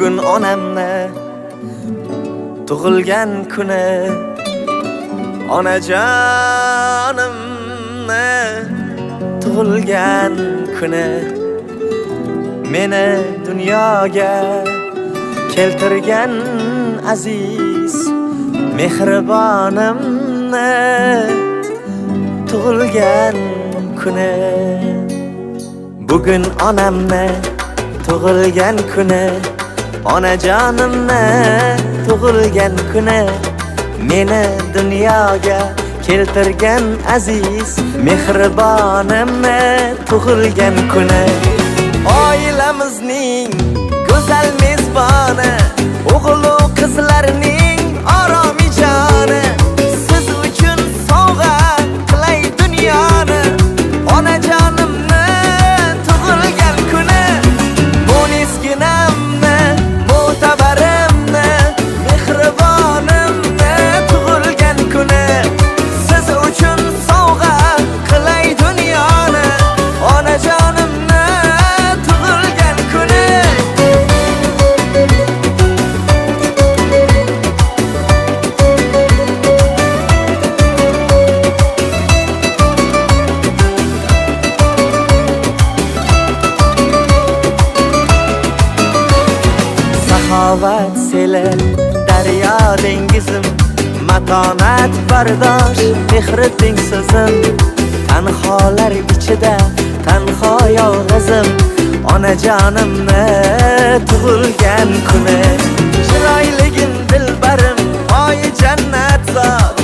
Bugun onamni tug'ilgan kuni, onajonimni tug'ilgan kuni, meni dunyoga keltirgan aziz mehribonimni tug'ilgan kuni. Bugun onamni tug'ilgan kuni, onajonimni tug'ilgan kuni, meni dunyoga keltirgan aziz mehribonimni tug'ilgan kuni. Oilamizning go'zal mezboni, o'g'il-u qizlarning oromijoni, siz uchun sovg'a qilay dunyoni. Onajonimni tug'ilgan kuni, mo'nisginamni, mo'tabarimni, mehribonimni tug'ilgan kuni, siz uchun sovg'a qilay dunyoni. Onajonimni tug'ilgan kuni. Saxovat seli, daryo dengizim, matonat bardosh, mehri tengsizim. Tanholar ichida tanho yolg'izim, onajonimni tug'ilgan kuni. Chiroyligim dilbarim, oyi jannat zot,